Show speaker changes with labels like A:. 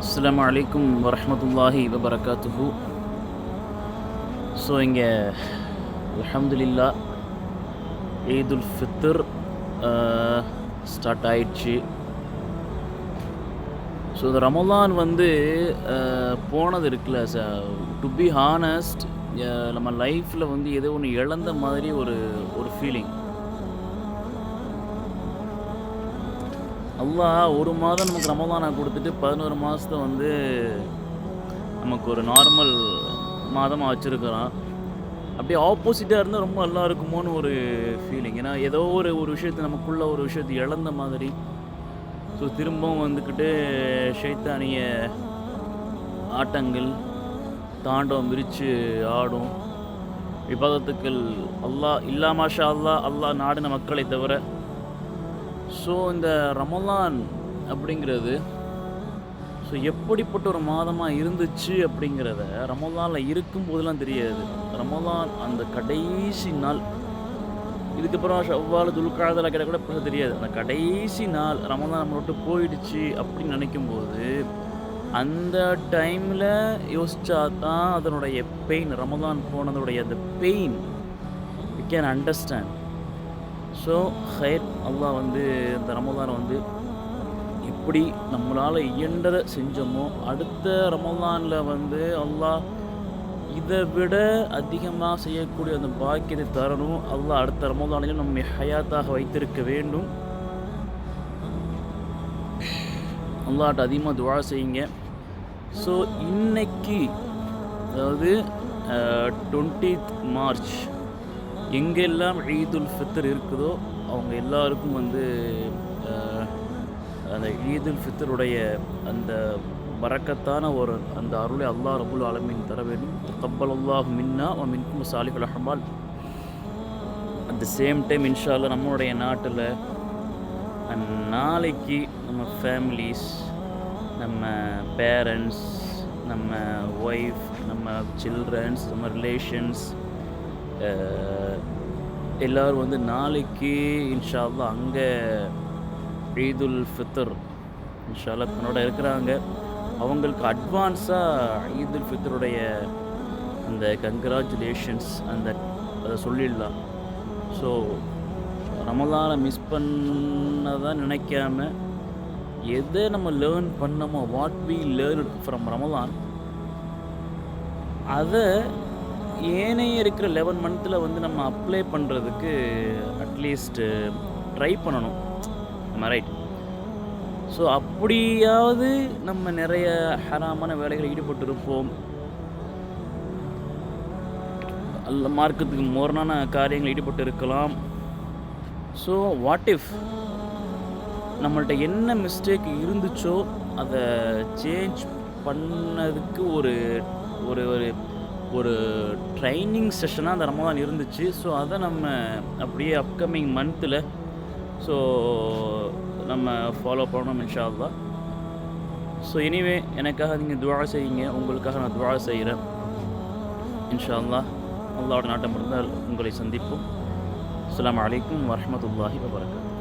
A: அஸ்ஸலாமு அலைக்கும் வரஹ்மத்துல்லாஹி வபரகாத்துஹு. ஸோ இங்கே அல்ஹம்துலில்லாஹ் ஈதுல் ஃபித்ர் ஸ்டார்ட் ஆயிடுச்சு. ஸோ இந்த ரமலான் போனது இருக்குல்ல, டு பி ஹானஸ்ட் நம்ம லைஃப்பில் ஏதோ ஒன்று இழந்த மாதிரி ஒரு ஒரு ஃபீலிங். அல்லாஹ் ஒரு மாதம் நமக்கு ரமலானை கொடுத்துட்டு 11 மாதத்தை நமக்கு ஒரு நார்மல் மாதமாக வச்சுருக்கிறான். அப்படியே ஆப்போசிட்டாக இருந்தால் ரொம்ப நல்லா இருக்குமோன்னு ஒரு ஃபீலிங். ஏன்னா ஏதோ ஒரு ஒரு விஷயத்தை நமக்குள்ள ஒரு விஷயத்தை இழந்த மாதிரி. ஸோ திரும்பவும் ஷைத்தானிய ஆட்டங்கள் தாண்டவம் விரித்து ஆடும். விவாதத்துக்கள் அல்லாஹ் இல்லா மாஷா அல்லாஹ் நாடின மக்களை தவிர. ஸோ இந்த ரமலான் அப்படிங்கிறது எப்படிப்பட்ட ஒரு மாதமாக இருந்துச்சு அப்படிங்கிறத ரமலானில் இருக்கும்போதெல்லாம் தெரியாது. ரமலான் அந்த கடைசி நாள், இதுக்கப்புறம் ஷவ்வால் துல்காதெல்லாம் கிட்ட கூட இப்போ தெரியாது. அந்த கடைசி நாள் ரமலான் நம்ம விட்டு போயிடுச்சு அப்படின்னு நினைக்கும்போது அந்த டைமில் யோசிச்சா தான் அதனுடைய பெயின், ரமலான் போனதுடைய அந்த pain we can understand. So ஹைர் அல்லாஹ் இந்த ரமலானை எப்படி நம்மளால் இயன்றதை செஞ்சோமோ அடுத்த ரமலானில் அல்லாஹ் இதை விட அதிகமாக செய்யக்கூடிய அந்த பாக்கியத்தை தரணும். அல்லாஹ் அடுத்த ரமலானிலும் நம்மை ஹயாத்தாக வைத்திருக்க வேண்டும். அல்லாஹ்ட்ட அதிகமாக துஆ செய்யுங்க. ஸோ இன்னைக்கு, அதாவது 20th மார்ச், எங்கெல்லாம் ஈதுல் ஃபித்ர் இருக்குதோ அவங்க எல்லாருக்கும் அந்த ஈதுல் ஃபித்ருடைய அந்த பரக்கத்தான ஒரு அந்த அருளை அல்லாஹ் ரப்புல் ஆலமீன் தர வேண்டும். தக்கபலல்லாஹு மின்னா வ மின்கும் சாலிஹுல் அஹ்மால். அட் த சேம் டைம் இன்ஷா அல்லாஹ் நம்மளுடைய நாட்டில் நாளைக்கு நம்ம ஃபேமிலிஸ், நம்ம பேரண்ட்ஸ், நம்ம ஒய்ஃப், நம்ம சில்ட்ரன்ஸ், நம்ம ரிலேஷன்ஸ் எல்லோரும் நாளைக்கு இன்ஷா அல்லாஹ் அங்கே ஈதுல் ஃபித்ர் இன்ஷா அல்லாஹ் தன்னோட இருக்கிறாங்க. அவங்களுக்கு அட்வான்ஸாக ஈதுல் ஃபித்ருடைய அந்த கங்க்ராச்சுலேஷன்ஸ் அதை சொல்லிடலாம். ஸோ ரமலானை மிஸ் பண்ணதான் நினைக்காம எதை நம்ம லேர்ன் பண்ணமோ, what we learn from Ramalan, அதை ஏனைய இருக்கிற 11 மந்த்தில் நம்ம அப்ளை பண்ணுறதுக்கு அட்லீஸ்ட் ட்ரை பண்ணணும். நம்ம ரைட். ஸோ அப்படியாவது நம்ம நிறைய ஹராமான வேலைகளில் ஈடுபட்டிருப்போம், அல்ல மார்க்கத்துக்கு மோரணான காரியங்கள் ஈடுபட்டு இருக்கலாம். ஸோ வாட் இஃப் நம்மள்ட்ட என்ன மிஸ்டேக் இருந்துச்சோ அதை சேஞ்ச் பண்ணதுக்கு ஒரு ஒரு ஒரு ஒரு ட்ரைனிங் செஷனாக அந்த ரமலான் இருந்துச்சு. ஸோ அதை நம்ம அப்படியே அப்கமிங் மந்தில் நம்ம ஃபாலோ பண்ணணும் இன்ஷா அல்லாஹ். ஸோ எனிவே, எனக்காக நீங்கள் துஆ செய்யுங்க, உங்களுக்காக நான் துஆ செய்கிறேன். இன்ஷா அல்லாஹ் அல்லாஹ்வோட நாட்டம் இருந்தால் உங்களை சந்திப்போம். அஸ்ஸலாமு அலைக்கும் வரஹ்மத்துல்லாஹி வபரகாத்துஹு.